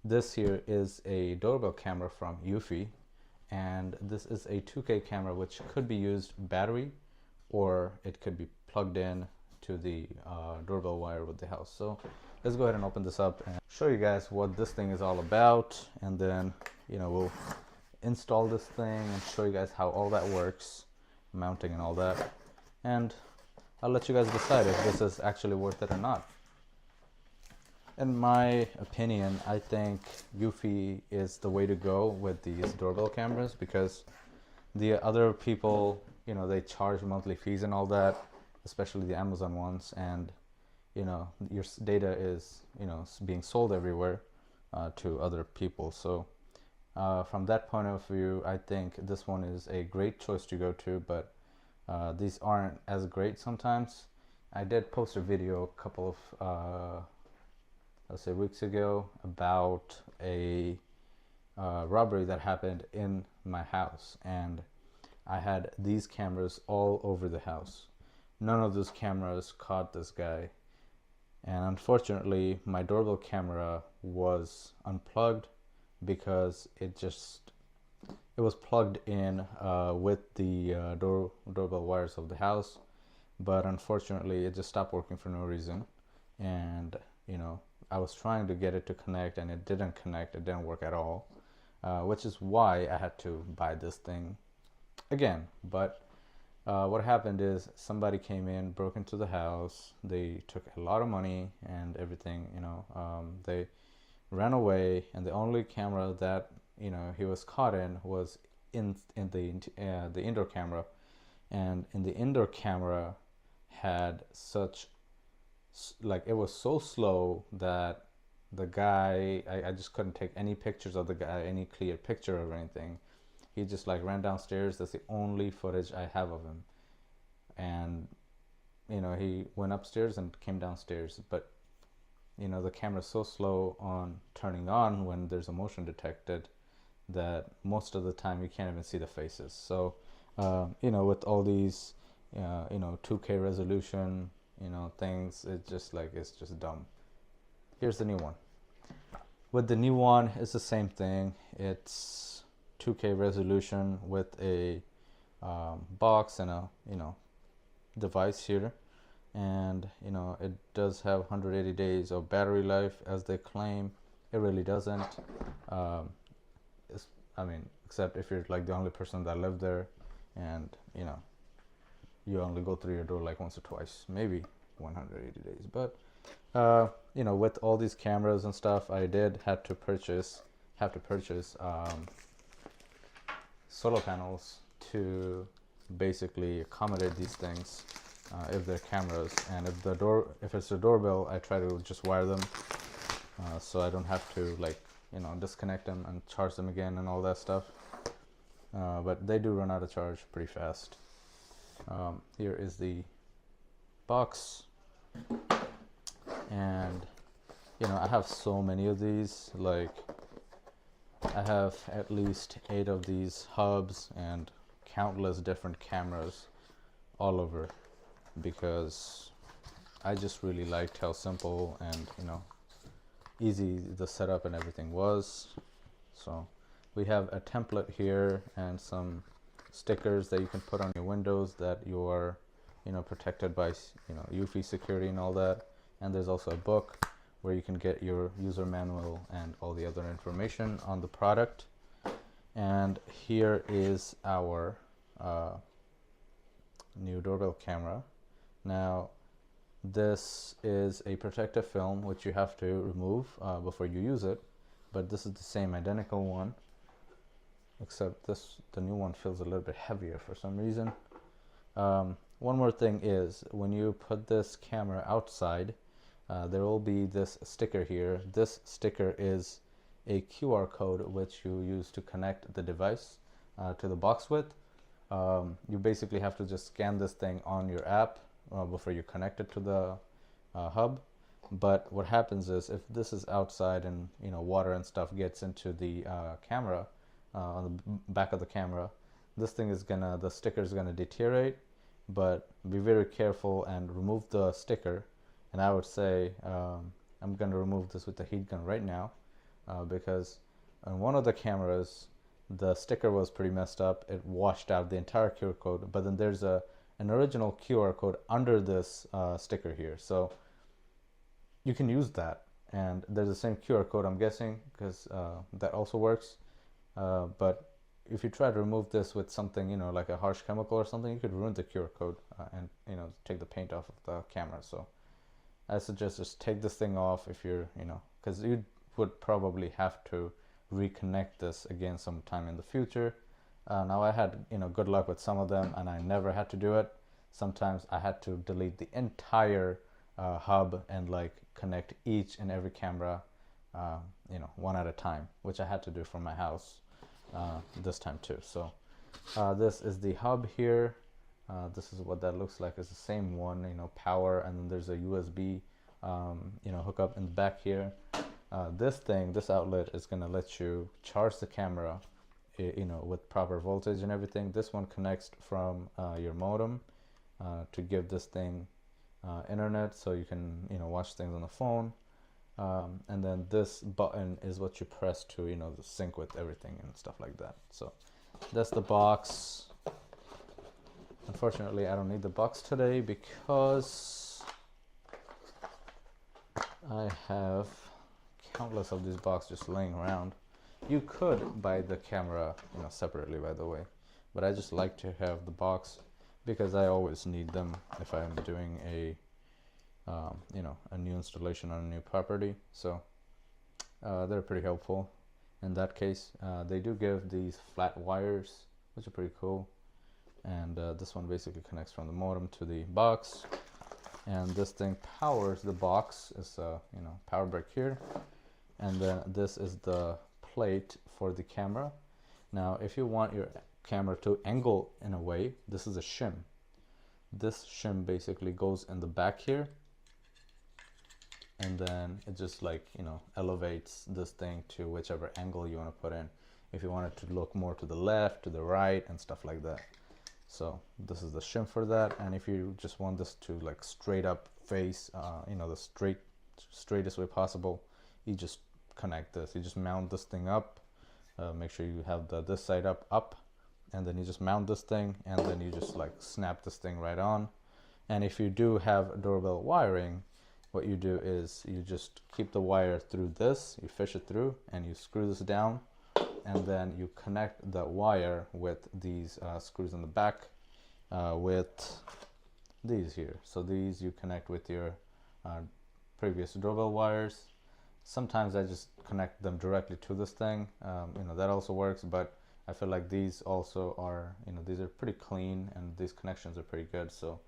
This here is a doorbell camera from Eufy, and this is a 2K camera which could be used battery, or it could be plugged in to the doorbell wire with the house. So let's go ahead and open this up and show you guys what this thing is all about, and then we'll install this thing and show you guys how all that works, mounting and all that, and I'll let you guys decide if this is actually worth it or not. In my opinion, I think Eufy is the way to go with these doorbell cameras, because the other people, they charge monthly fees and all that, especially the Amazon ones, and your data is being sold everywhere to other people. So from that point of view, I think this one is a great choice to go to, but these aren't as great sometimes. I did post a video a couple of let's say weeks ago about a robbery that happened in my house, and I had these cameras all over the house. None of those cameras caught this guy, and unfortunately my doorbell camera was unplugged because it was plugged in with the doorbell wires of the house, but unfortunately it just stopped working for no reason. And I was trying to get it to connect, and it didn't connect. It didn't work at all, which is why I had to buy this thing again. But what happened is somebody came in, broke into the house. They took a lot of money and everything. They ran away, and the only camera that he was caught in was in the indoor camera, and in the indoor camera had such, like, it was so slow that the guy, I just couldn't take any pictures of the guy, any clear picture or anything. He just like ran downstairs. That's the only footage I have of him. And he went upstairs and came downstairs, but the camera's so slow on turning on when there's a motion detected that most of the time you can't even see the faces. So with all these 2K resolution things, it's just dumb. Here's the new one. With the new one, it's the same thing. It's 2K resolution with a box and a device here, and it does have 180 days of battery life as they claim. It really doesn't. Except if you're like the only person that lived there, and you only go through your door like once or twice, maybe 180 days. But with all these cameras and stuff, I did have to purchase solar panels to basically accommodate these things if they're cameras. And if it's a doorbell, I try to just wire them so I don't have to disconnect them and charge them again and all that stuff. But they do run out of charge pretty fast. Here is the box, and I have so many of these. Like, I have at least 8 of these hubs and countless different cameras all over, because I just really liked how simple and easy the setup and everything was. So we have a template here and some stickers that you can put on your windows that you are protected by EufySecurity and all that. And there's also a book where you can get your user manual and all the other information on the product. And here is our new doorbell camera. Now, this is a protective film which you have to remove before you use it, but this is the same identical one, except the new one feels a little bit heavier for some reason. One more thing is, when you put this camera outside, there will be this sticker here. This sticker is a QR code which you use to connect the device to the box with. You basically have to just scan this thing on your app before you connect it to the hub. But what happens is, if this is outside and water and stuff gets into the camera, on the back of the camera, the sticker is gonna deteriorate. But be very careful and remove the sticker. And I would say I'm gonna remove this with the heat gun right now. because on one of the cameras the sticker was pretty messed up. It washed out the entire QR code, but then there's an original QR code under this sticker here, so you can use that, and there's the same QR code, I'm guessing, because that also works. But if you try to remove this with something, you know, like a harsh chemical or something, you could ruin the QR code and, you know, take the paint off of the camera. So I suggest just take this thing off if you're, you know, because you would probably have to reconnect this again sometime in the future. Now I had, you know, good luck with some of them, and I never had to do it. Sometimes I had to delete the entire hub and like connect each and every camera, you know, one at a time, which I had to do from my house this time too. So this is the hub here. This is what that looks like. It's the same one, you know, power, and then there's a USB you know, hookup in the back here. This outlet is going to let you charge the camera, you know, with proper voltage and everything. This one connects from your modem to give this thing internet, so you can, you know, watch things on the phone. And then this button is what you press to, you know, sync with everything and stuff like that. So that's the box. Unfortunately, I don't need the box today because I have countless of these boxes just laying around. You could buy the camera, you know, separately, by the way, but I just like to have the box because I always need them if I'm doing a you know, a new installation on a new property. So they're pretty helpful in that case. They do give these flat wires, which are pretty cool, and this one basically connects from the modem to the box, and this thing powers the box. It's a, you know, power brick here, and then this is the plate for the camera. Now if you want your camera to angle in a way, this is a shim. This shim basically goes in the back here, and then it just, like, you know, elevates this thing to whichever angle you want to put in, if you want it to look more to the left, to the right, and stuff like that. So this is the shim for that. And if you just want this to like straight up face, you know, the straightest way possible, you just connect this. You just mount this thing up, make sure you have this side up, and then you just mount this thing, and then you just like snap this thing right on. And if you do have doorbell wiring, what you do is you just keep the wire through this, you fish it through, and you screw this down, and then you connect the wire with these screws in the back with these here. So these you connect with your previous doorbell wires. Sometimes I just connect them directly to this thing, you know, that also works, but I feel like these also are, you know, these are pretty clean and these connections are pretty good. So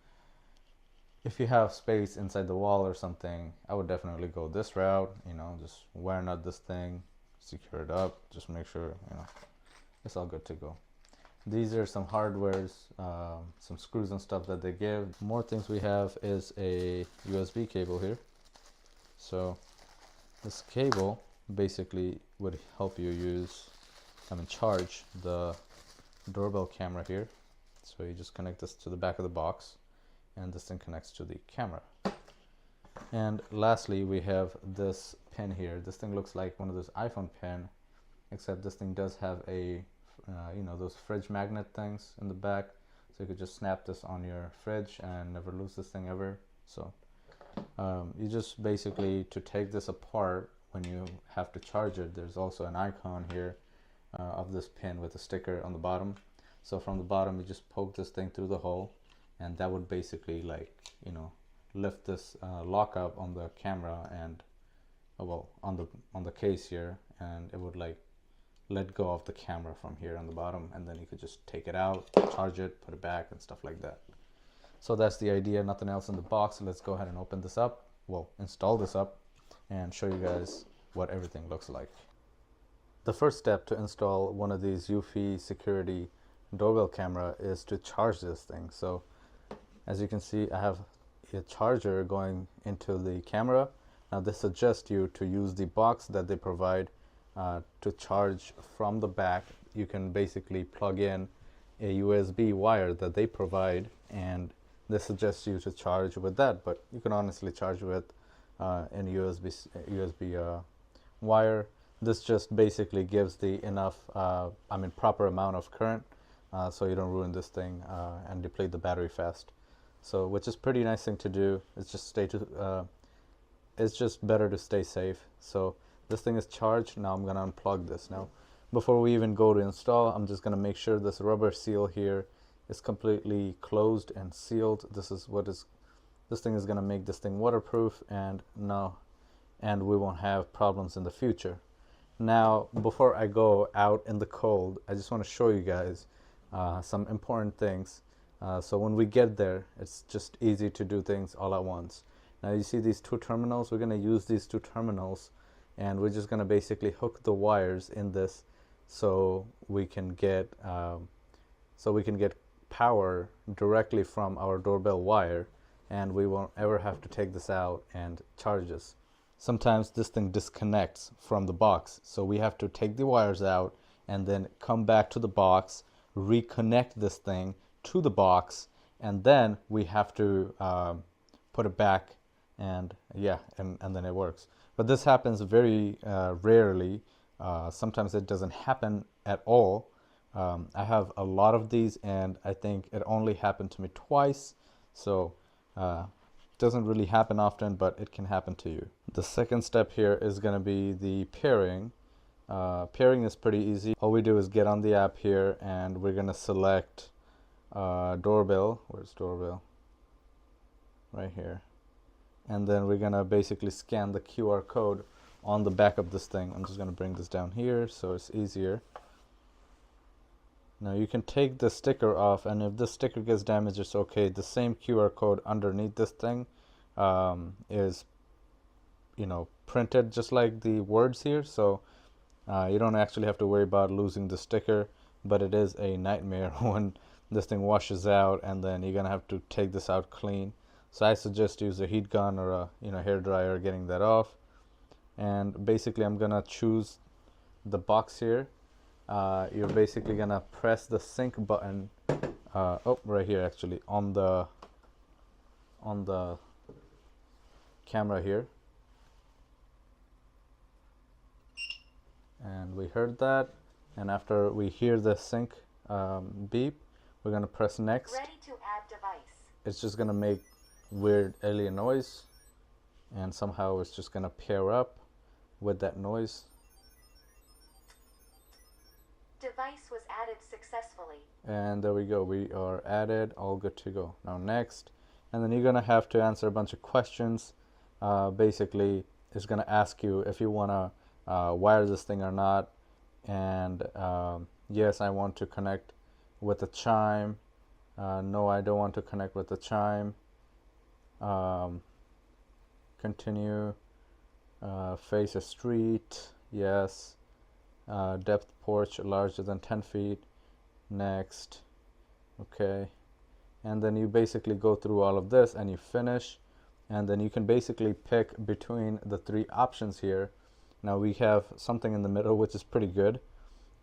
if you have space inside the wall or something, I would definitely go this route, you know, just wire nut this thing, secure it up, just make sure, you know, it's all good to go. These are some hardwares, some screws and stuff that they give. More things we have is a USB cable here. So this cable basically would help you charge the doorbell camera here. So you just connect this to the back of the box, and this thing connects to the camera. And lastly, we have this pin here. This thing looks like one of those iPhone pin, except this thing does have a you know, those fridge magnet things in the back, so you could just snap this on your fridge and never lose this thing ever. So you just basically, to take this apart when you have to charge it, there's also an icon here of this pin with a sticker on the bottom. So from the bottom you just poke this thing through the hole, and that would basically, like, you know, lift this lock up on the camera and well, on the case here, and it would like let go of the camera from here on the bottom, and then you could just take it out, charge it, put it back, and stuff like that. So that's the idea, nothing else in the box. So let's go ahead and open this up, well, install this up, and show you guys what everything looks like. The first step to install one of these EufySecurity doorbell camera is to charge this thing. So as you can see, I have a charger going into the camera. Now they suggest you to use the box that they provide to charge from the back. You can basically plug in a USB wire that they provide, and they suggest you to charge with that, but you can honestly charge with an USB wire. This just basically gives the enough, proper amount of current, so you don't ruin this thing and deplete the battery fast. So, which is pretty nice thing to do. It's just better to stay safe. So this thing is charged. Now I'm gonna unplug this. Now, before we even go to install, I'm just gonna make sure this rubber seal here is completely closed and sealed. This thing is gonna make this thing waterproof, and we won't have problems in the future. Now, before I go out in the cold, I just want to show you guys some important things. So when we get there, it's just easy to do things all at once. Now you see these two terminals. We're going to use these two terminals, and we're just going to basically hook the wires in this so we can get power directly from our doorbell wire, and we won't ever have to take this out and charge this. Sometimes this thing disconnects from the box, so we have to take the wires out and then come back to the box, reconnect this thing to the box, and then we have to put it back, and then it works. But this happens very rarely. Sometimes it doesn't happen at all. I have a lot of these, and I think it only happened to me twice, so doesn't really happen often, but it can happen to you. The second step here is going to be the pairing. Pairing is pretty easy. All we do is get on the app here, and we're going to select doorbell. Where's doorbell? Right here. And then we're going to basically scan the QR code on the back of this thing. I'm just going to bring this down here so it's easier. Now you can take the sticker off, and if this sticker gets damaged, it's okay. The same QR code underneath this thing is, printed just like the words here, so you don't actually have to worry about losing the sticker. But it is a nightmare when this thing washes out, and then you're gonna have to take this out clean. So I suggest use a heat gun or a hair dryer getting that off. And basically I'm gonna choose the box here. You're basically gonna press the sync button right here, actually on the camera here, and we heard that. And after we hear the sync beep, we're gonna press next. Ready to add device. It's just gonna make weird alien noise, and somehow it's just gonna pair up with that noise. Device was added successfully. And there we go, we are added, all good to go. Now next, and then you're gonna have to answer a bunch of questions. Basically, it's gonna ask you if you wanna wire this thing or not, and yes, I want to connect with the chime. No, I don't want to connect with the chime. Continue. Face a street, yes. Depth porch larger than 10 feet, next. Okay, and then you basically go through all of this and you finish, and then you can basically pick between the three options here. Now we have something in the middle which is pretty good.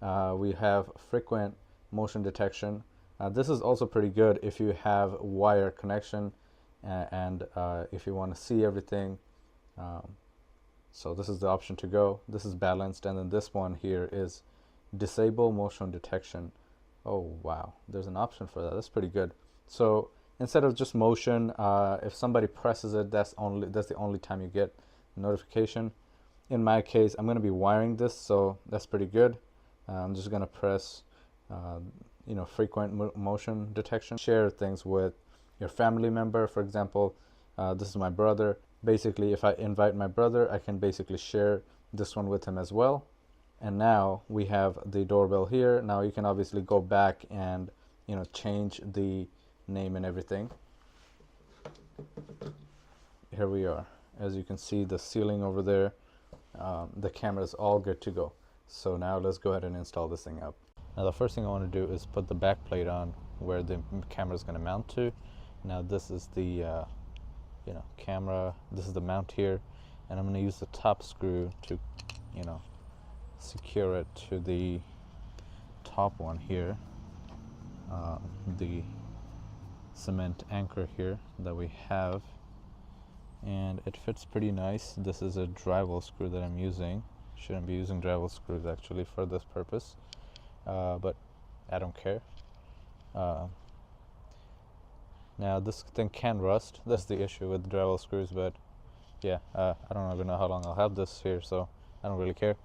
We have frequent motion detection. This is also pretty good if you have wire connection and if you want to see everything. So this is the option to go. This is balanced, and then this one here is disable motion detection. Oh wow, there's an option for that. That's pretty good. So instead of just motion, if somebody presses it, that's the only time you get notification. In my case, I'm going to be wiring this, so that's pretty good. I'm just going to press frequent motion detection. Share things with your family member. For example, this is my brother. Basically, if I invite my brother, I can basically share this one with him as well. And now we have the doorbell here. Now you can obviously go back and change the name and everything. Here we are. As you can see, the ceiling over there, the camera is all good to go. So now let's go ahead and install this thing up. Now the first thing I want to do is put the back plate on where the camera is going to mount to. Now this is the camera. This is the mount here, and I'm going to use the top screw to secure it to the top one here, the cement anchor here that we have, and it fits pretty nice. This is a drywall screw that I'm using. Shouldn't be using drywall screws actually for this purpose, but I don't care. Now this thing can rust. That's the issue with drywall screws, but yeah, I don't even know how long I'll have this here, so I don't really care.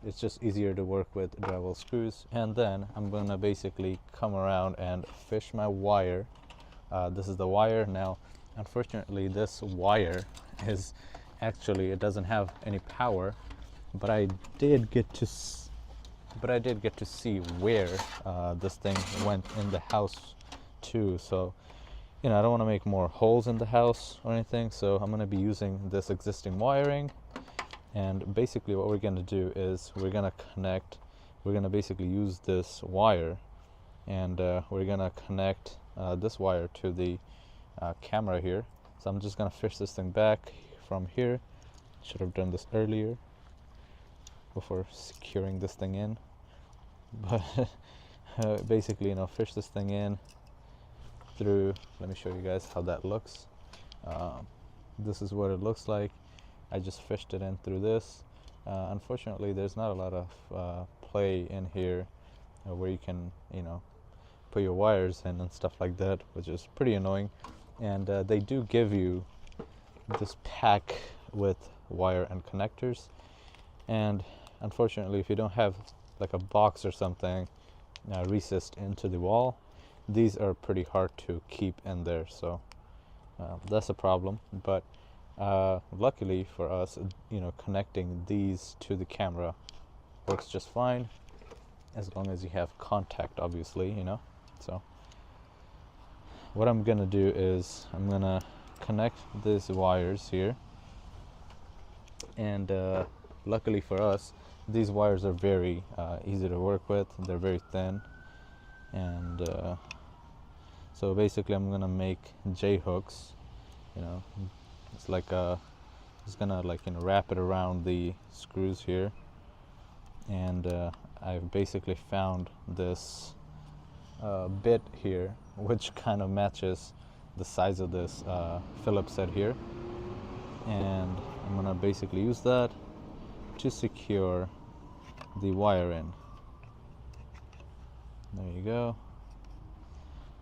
It's just easier to work with drywall screws. And then I'm gonna basically come around and fish my wire. This is the wire. Now unfortunately this wire is actually, it doesn't have any power, but I did get to see where this thing went in the house too. So you know, I don't want to make more holes in the house or anything, so I'm going to be using this existing wiring. And basically what we're going to do is we're going to basically use this wire, and we're going to connect this wire to the camera here. So I'm just going to fish this thing back from here. Should have done this earlier before securing this thing in, but basically, you know, fish this thing in through. Let me show you guys how that looks. This is what it looks like. I just fished it in through this. Unfortunately, there's not a lot of play in here where you can, you know, put your wires in and stuff like that, which is pretty annoying. And they do give you this pack with wire and connectors, and unfortunately if you don't have like a box or something recessed into the wall, these are pretty hard to keep in there, so that's a problem. But luckily for us, you know, connecting these to the camera works just fine, as long as you have contact, obviously, you know. So what I'm gonna do is I'm gonna connect these wires here, and luckily for us, these wires are very easy to work with. They're very thin, and so basically I'm gonna make J hooks. You know, it's like just gonna, like, you know, wrap it around the screws here, and I've basically found this bit here which kind of matches the size of this Phillips head here, and I'm gonna basically use that to secure the wire in. There you go.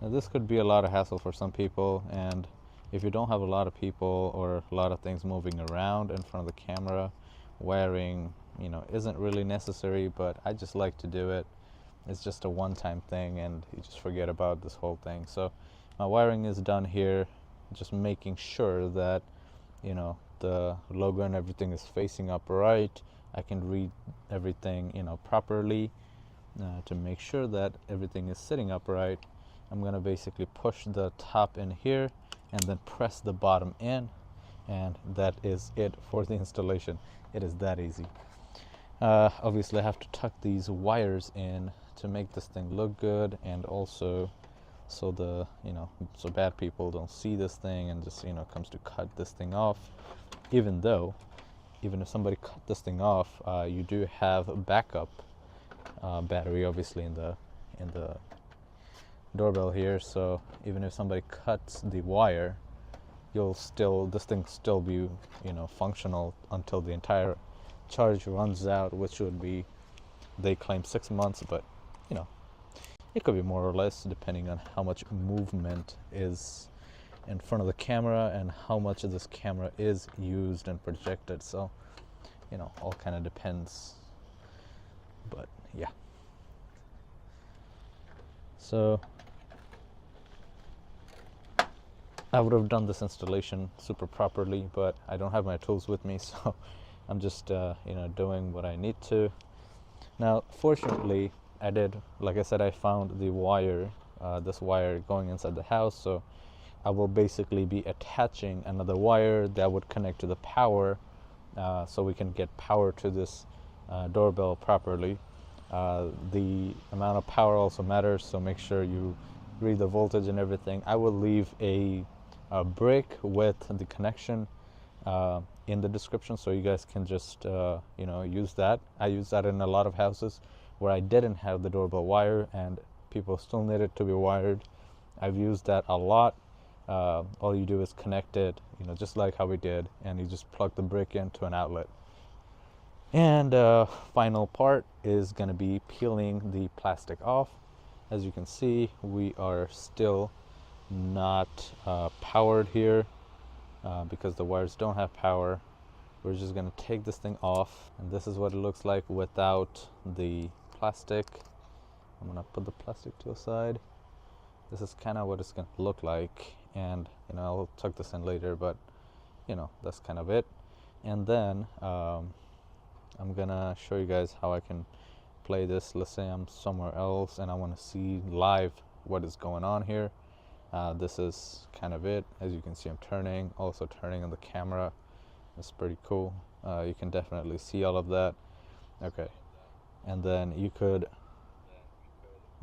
Now this could be a lot of hassle for some people, and if you don't have a lot of people or a lot of things moving around in front of the camera, wiring, you know, isn't really necessary, but I just like to do it. It's just a one-time thing, and you just forget about this whole thing. So my wiring is done here, just making sure that, you know, the logo and everything is facing upright. I can read everything, you know, properly to make sure that everything is sitting upright. I'm going to basically push the top in here and then press the bottom in, and that is it for the installation. It is that easy. Obviously I have to tuck these wires in to make this thing look good, and also so the, you know, so bad people don't see this thing and just, you know, comes to cut this thing off. Even if somebody cut this thing off, you do have a backup battery obviously in the doorbell here, so even if somebody cuts the wire, this thing still be, you know, functional until the entire charge runs out, which would be, they claim 6 months, but you know, it could be more or less depending on how much movement is in front of the camera and how much of this camera is used and projected. So, you know, all kind of depends, but yeah. So I would have done this installation super properly, but I don't have my tools with me, so I'm just you know, doing what I need to. Now fortunately I did, like I said, I found the wire, this wire going inside the house, so I will basically be attaching another wire that would connect to the power, so we can get power to this doorbell properly. The amount of power also matters, so make sure you read the voltage and everything. I will leave a brick with the connection in the description, so you guys can just you know, use that. I use that in a lot of houses where I didn't have the doorbell wire and people still need it to be wired. I've used that a lot. All you do is connect it, you know, just like how we did, and you just plug the brick into an outlet. And final part is going to be peeling the plastic off. As you can see, we are still not powered here because the wires don't have power. We're just going to take this thing off, and this is what it looks like without the plastic. I'm going to put the plastic to the side. This is kind of what it's going to look like, and you know, I'll tuck this in later, but you know, that's kind of it. And then I'm gonna show you guys how I can play this. Let's say I'm somewhere else and I want to see live what is going on here. This is kind of it. As you can see, I'm turning, also turning on the camera. It's pretty cool. You can definitely see all of that. Okay, and then you could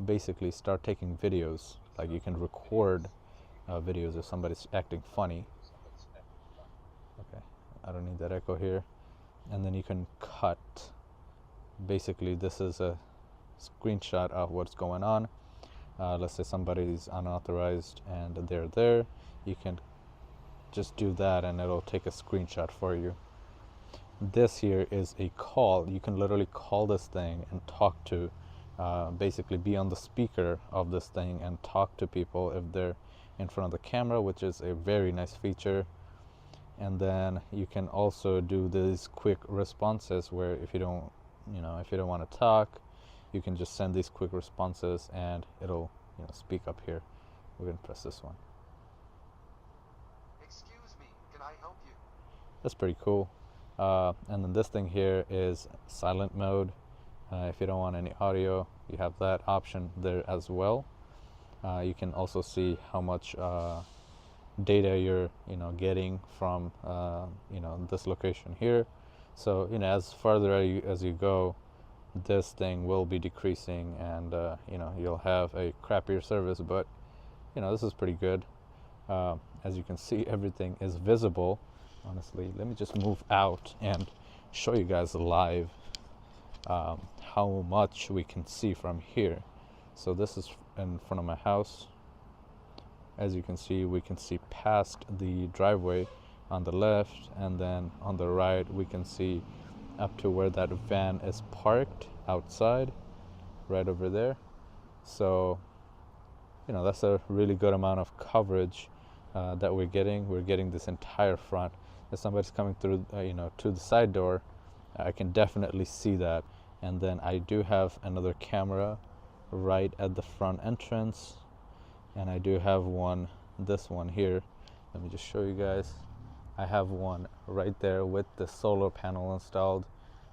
basically start taking videos. Like you can record videos if somebody's acting funny. Okay, I don't need that echo here. And then you can cut. Basically, this is a screenshot of what's going on. Let's say somebody's unauthorized and they're there. You can just do that and it'll take a screenshot for you. This here is a call. You can literally call this thing and talk to, basically be on the speaker of this thing and talk to people if they're in front of the camera, which is a very nice feature. And then you can also do these quick responses where if you don't want to talk, you can just send these quick responses and it'll speak up here. We're going to press this one. Excuse me, can I help you? That's pretty cool. And then this thing here is silent mode. If you don't want any audio, you have that option there as well. You can also see how much data you're getting from this location here. So as farther as you go, this thing will be decreasing, and you'll have a crappier service, but this is pretty good. As you can see, everything is visible. Honestly, let me just move out and show you guys live how much we can see from here. So this is in front of my house. As you can see, we can see past the driveway on the left, and then on the right we can see up to where that van is parked outside, right over there. So that's a really good amount of coverage that we're getting. We're getting this entire front. If somebody's coming through to the side door, I can definitely see that. And then I do have another camera right at the front entrance, and I do have this one here. Let me just show you guys. I have one right there with the solar panel installed.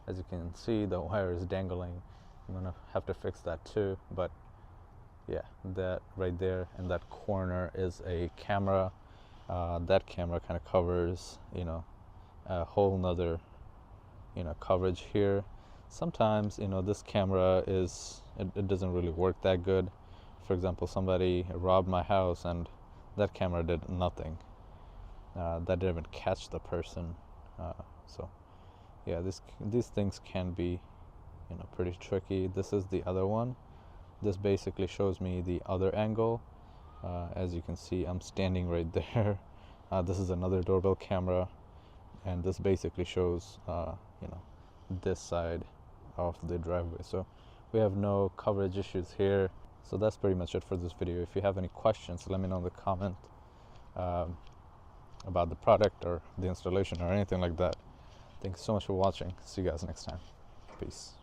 As you can see, the wire is dangling. I'm gonna have to fix that too, but yeah, that right there in that corner is a camera. That camera kind of covers a whole nother coverage here. Sometimes this camera it doesn't really work that good. For example, somebody robbed my house and that camera did nothing. That didn't even catch the person. So yeah, these things can be pretty tricky. This is the other one. This basically shows me the other angle. As you can see, I'm standing right there. This is another doorbell camera, and this basically shows this side of the driveway. So we have no coverage issues here. So that's pretty much it for this video. If you have any questions, let me know in the comment about the product or the installation or anything like that. Thank you so much for watching. See you guys next time. Peace.